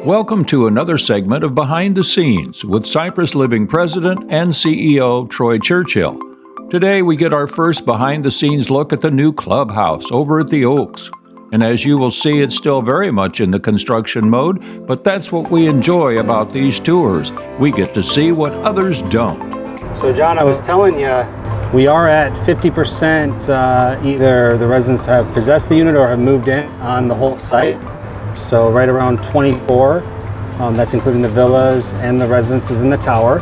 Welcome to another segment of Behind the Scenes with Cypress Living President and CEO Troy Churchill. Today we get our first behind-the-scenes look at the new Clubhouse over at the Oaks. And as you will see, it's still very much in the construction mode, but that's what we enjoy about these tours. We get to see what others don't. So John, I was telling you, we are at 50%, either the residents have possessed the unit or have moved in on the whole site. So right around 24, that's including the villas and the residences in the tower.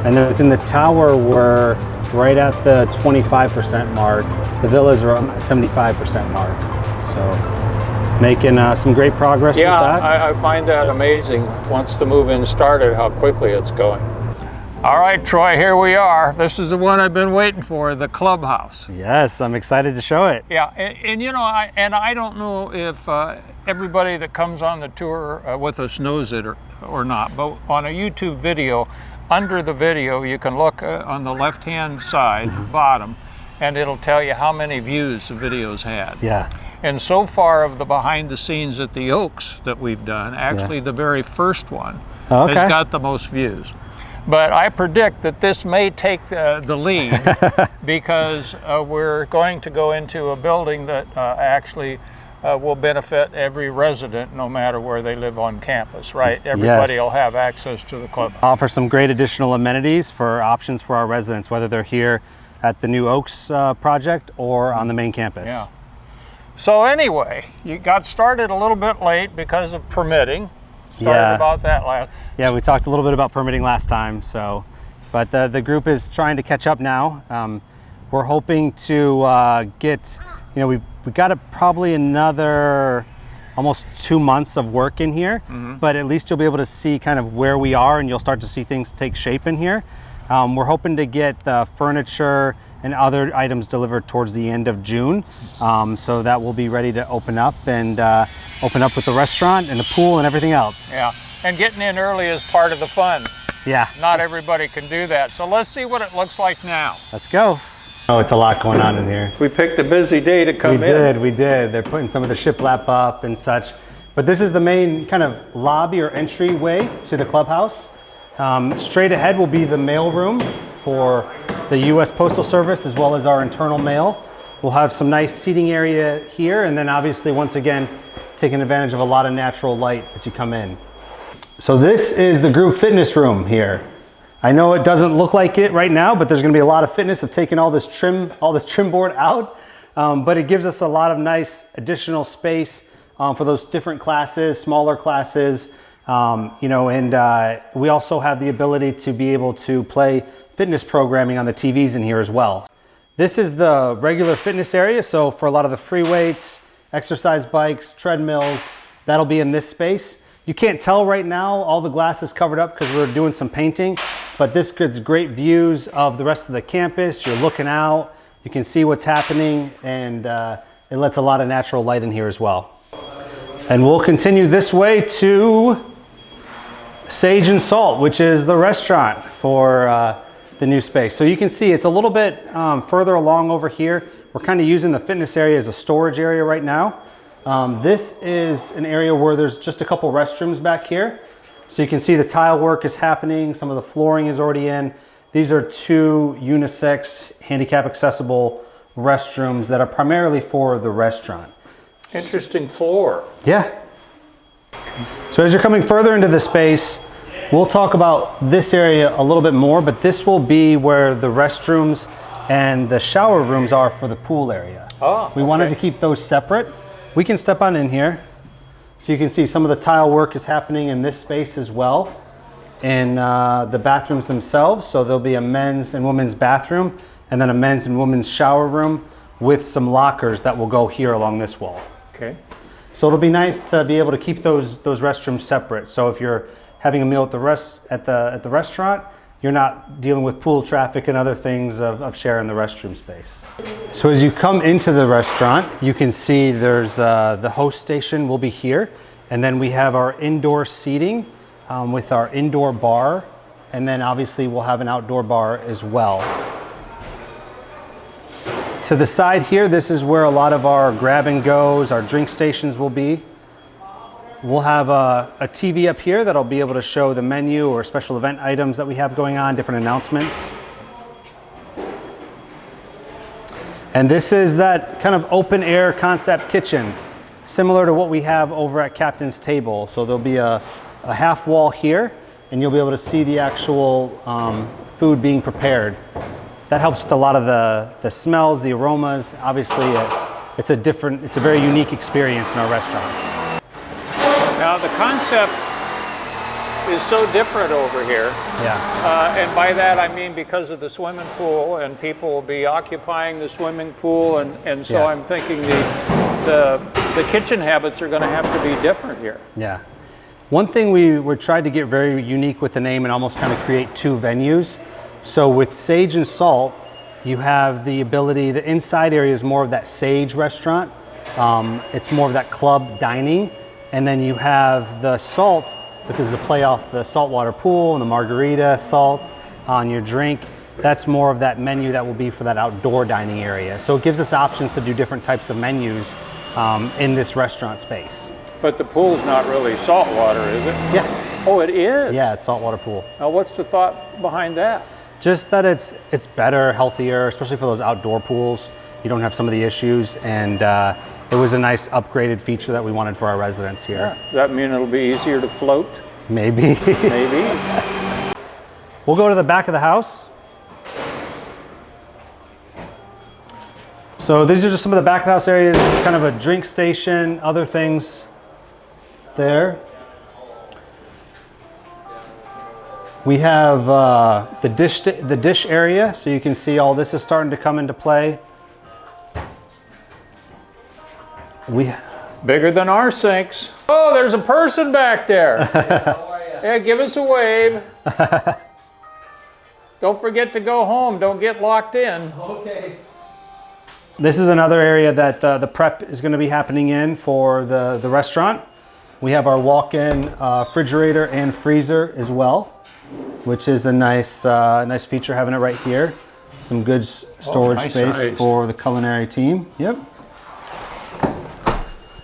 And then within the tower, we're right at the 25% mark. The villas are around the 75% mark. So making some great progress with that. Yeah, I find that amazing. Once the move-in started, how quickly it's going. All right, Troy, here we are. This is the one I've been waiting for, the Clubhouse. Yes, I'm excited to show it. Yeah, and you know, I don't know if everybody that comes on the tour with us knows it or not, but on a YouTube video, under the video, you can look on the left-hand side, bottom, and it'll tell you how many views the video's had. Yeah. And so far of the behind the scenes at the Oaks that we've done, actually the very first one has got the most views. But I predict that this may take the lead because we're going to go into a building that actually will benefit every resident no matter where they live on campus, right? Everybody will have access to the club. Offer some great additional amenities for options for our residents, whether they're here at the new Oaks project or on the main campus. Yeah. So anyway, you got started a little bit late because of permitting. Started about that last. Yeah, we talked a little bit about permitting last time. So, but the group is trying to catch up now. We're hoping to get, you know, we got probably another almost 2 months of work in here, but at least you'll be able to see kind of where we are, and you'll start to see things take shape in here. We're hoping to get the furniture and other items delivered towards the end of June. So that will be ready to open up and open up with the restaurant and the pool and everything else. Yeah, and getting in early is part of the fun. Yeah. Not everybody can do that. So let's see what it looks like now. Let's go. Oh, it's a lot going on in here. We picked a busy day to come in. We did. They're putting some of the shiplap up and such. But this is the main kind of lobby or entryway to the Clubhouse. Straight ahead will be the mail room for the U.S. Postal Service as well as our internal mail. We'll have some nice seating area here, and then obviously once again taking advantage of a lot of natural light as you come in. So this is the group fitness room here. I know it doesn't look like it right now, but there's going to be a lot of fitness of taking all this trim board out, but it gives us a lot of nice additional space for those different classes, smaller classes. You know, and we also have the ability to be able to play fitness programming on the TVs in here as well. This is the regular fitness area. So for a lot of the free weights, exercise bikes, treadmills, that'll be in this space. You can't tell right now, all the glass is covered up because we're doing some painting, but this gives great views of the rest of the campus. You're looking out, you can see what's happening, and it lets a lot of natural light in here as well. And we'll continue this way to Sage and Salt, which is the restaurant for the new space. So you can see it's a little bit further along over here. We're kind of using the fitness area as a storage area right now. This is an area where there's just a couple restrooms back here. So you can see the tile work is happening. Some of the flooring is already in. These are 2 unisex, handicap accessible restrooms that are primarily for the restaurant. Interesting floor. Yeah. So as you're coming further into the space, we'll talk about this area a little bit more, but this will be where the restrooms and the shower rooms are for the pool area. Oh, we wanted to keep those separate. We can step on in here. So you can see some of the tile work is happening in this space as well, in the bathrooms themselves. So there'll be a men's and women's bathroom, and then a men's and women's shower room with some lockers that will go here along this wall. Okay. So it'll be nice to be able to keep those restrooms separate. So if you're having a meal at the restaurant, you're not dealing with pool traffic and other things of sharing the restroom space. So as you come into the restaurant, you can see there's the host station will be here, and then we have our indoor seating with our indoor bar, and then obviously we'll have an outdoor bar as well. To the side here, this is where a lot of our grab and goes, our drink stations will be. We'll have a TV up here that'll be able to show the menu or special event items that we have going on, different announcements. And this is that kind of open air concept kitchen, similar to what we have over at Captain's Table. So there'll be a half wall here, and you'll be able to see the actual food being prepared. That helps with a lot of the smells, the aromas. Obviously, it's a very unique experience in our restaurants. Now the concept is so different over here. Yeah. And by that I mean because of the swimming pool, and people will be occupying the swimming pool, and so Yeah. I'm thinking the kitchen habits are going to have to be different here. Yeah. One thing we tried to get very unique with the name and almost kind of create two venues. So with Sage and Salt, you have the ability, the inside area is more of that Sage restaurant. It's more of that club dining. And then you have the Salt, because the play off the saltwater pool and the margarita salt on your drink. That's more of that menu that will be for that outdoor dining area. So it gives us options to do different types of menus in this restaurant space. But the pool's not really salt water, is it? Yeah. Oh, it is? Yeah, it's saltwater pool. Now what's the thought behind that? Just that it's better, healthier, especially for those outdoor pools. You don't have some of the issues, and it was a nice upgraded feature that we wanted for our residents here. Yeah. Does that mean it'll be easier to float? Maybe. Maybe. We'll go to the back of the house. So these are just some of the back of the house areas, kind of a drink station, other things there. We have the dish area, so you can see all this is starting to come into play. Bigger than our sinks. Oh, there's a person back there. Yeah, give us a wave. Don't forget to go home. Don't get locked in. Okay. This is another area that the prep is going to be happening in for the restaurant. We have our walk-in refrigerator and freezer as well, which is a nice feature, having it right here. Some good storage nice space size for the culinary team. Yep.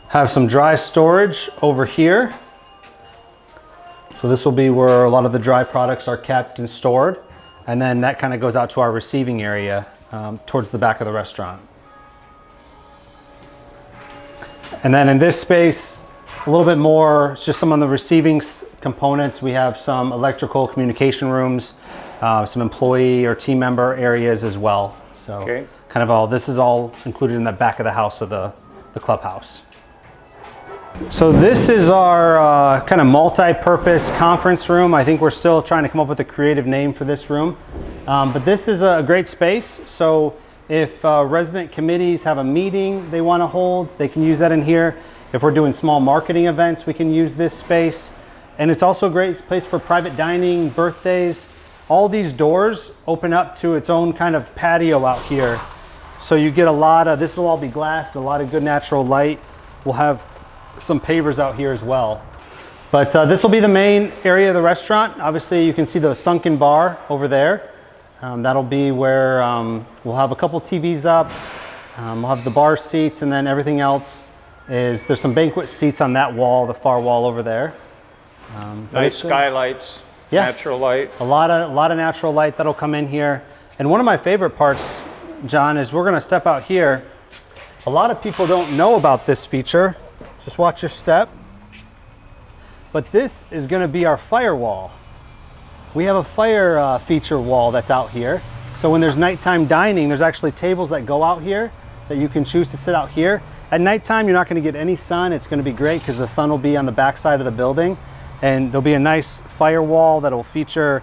Have some dry storage over here. So this will be where a lot of the dry products are kept and stored. And then that kind of goes out to our receiving area towards the back of the restaurant. And then in this space, a little bit more, it's just some of the receiving components. We have some electrical communication rooms, some employee or team member areas as well. So kind of this is all included in the back of the house of the clubhouse. So this is our kind of multi-purpose conference room. I think we're still trying to come up with a creative name for this room. But this is a great space. So if resident committees have a meeting they want to hold, they can use that in here. If we're doing small marketing events, we can use this space. And it's also a great place for private dining, birthdays. All these doors open up to its own kind of patio out here. So you get a lot of, this will all be glass, a lot of good natural light. We'll have some pavers out here as well. But this will be the main area of the restaurant. Obviously you can see the sunken bar over there. That'll be where we'll have a couple TVs up. We'll have the bar seats, and then everything else is, there's some banquet seats on that wall, the far wall over there. Nice skylights, natural light. A lot of natural light that'll come in here. And one of my favorite parts, John, is we're gonna step out here. A lot of people don't know about this feature. Just watch your step. But this is going to be our firewall. We have a fire feature wall that's out here. So when there's nighttime dining, there's actually tables that go out here that you can choose to sit out here. At nighttime, you're not going to get any sun. It's going to be great because the sun will be on the back side of the building. And there'll be a nice firewall that will feature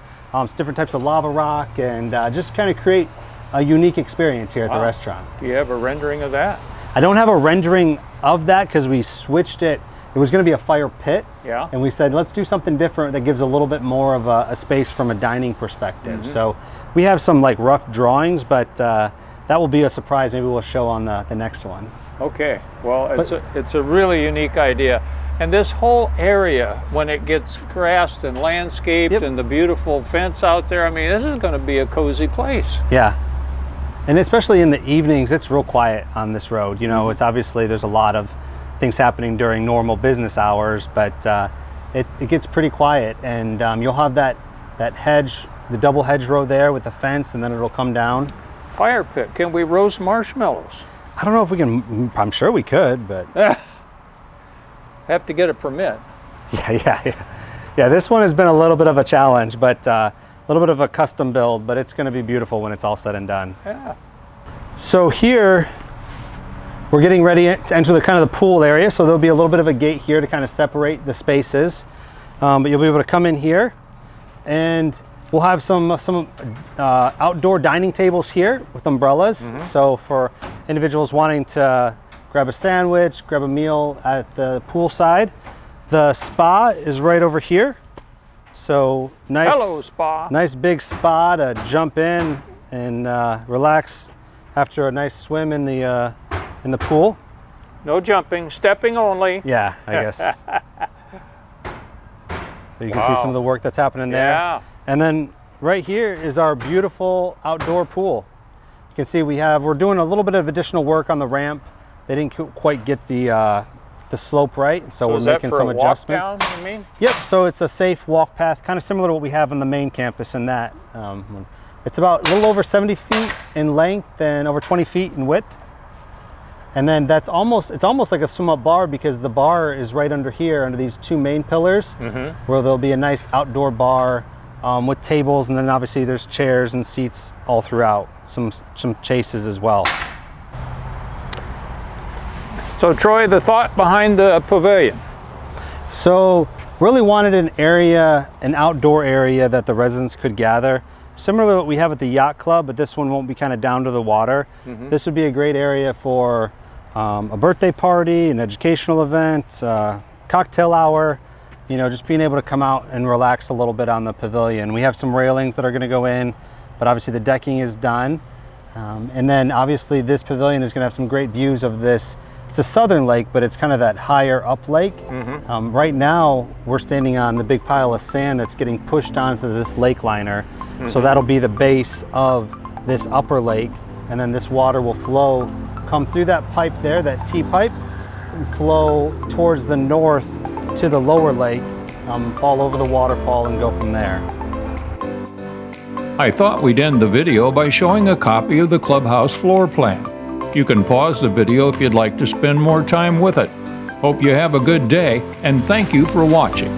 different types of lava rock, and just kind of create a unique experience here at the restaurant. Do you have a rendering of that? I don't have a rendering of that because we switched it. It was going to be a fire pit. Yeah. And we said, let's do something different that gives a little bit more of a space from a dining perspective. So we have some like rough drawings, but that will be a surprise. Maybe we'll show on the next one. Okay. Well, it's a really unique idea. And this whole area, when it gets grassed and landscaped and the beautiful fence out there, I mean, this is going to be a cozy place. Yeah. And especially in the evenings, it's real quiet on this road. You know, it's obviously there's a lot of things happening during normal business hours, but it gets pretty quiet, and you'll have that hedge, the double hedgerow there with the fence, and then it'll come down. Fire pit. Can we roast marshmallows? I don't know if we can. I'm sure we could, but have to get a permit. Yeah. This one has been a little bit of a challenge, but a little bit of a custom build, but it's going to be beautiful when it's all said and done. Yeah. So here we're getting ready to enter the kind of the pool area. So there'll be a little bit of a gate here to kind of separate the spaces, but you'll be able to come in here, and we'll have some outdoor dining tables here with umbrellas. So for individuals wanting to grab a sandwich, grab a meal at the pool side. The spa is right over here. So nice, hello, spa. Nice big spa to jump in and relax after a nice swim in the pool. No jumping, stepping only. Yeah, I guess. So you can see some of the work that's happening there. Yeah. And then right here is our beautiful outdoor pool. You can see we're doing a little bit of additional work on the ramp. They didn't quite get the slope right, so we're making some adjustments. Walk down, you mean? Yep. So it's a safe walk path, kind of similar to what we have on the main campus. In that, it's about a little over 70 feet in length and over 20 feet in width. And then it's almost like a swim up bar, because the bar is right under here, under these two main pillars, where there'll be a nice outdoor bar with tables, and then obviously there's chairs and seats all throughout, some chases as well. So Troy, the thought behind the pavilion? So really wanted an outdoor area that the residents could gather, similar to what we have at the yacht club, but this one won't be kind of down to the water. This would be a great area for a birthday party, an educational event, cocktail hour, just being able to come out and relax a little bit on the pavilion. We have some railings that are going to go in, but obviously the decking is done. And then obviously this pavilion is going to have some great views of this. It's a southern lake, but it's kind of that higher up lake. Right now we're standing on the big pile of sand that's getting pushed onto this lake liner. So that'll be the base of this upper lake, and then this water will come through that pipe there, that T-pipe, and flow towards the north to the lower lake, fall over the waterfall, and go from there. I thought we'd end the video by showing a copy of the clubhouse floor plan. You can pause the video if you'd like to spend more time with it. Hope you have a good day, and thank you for watching.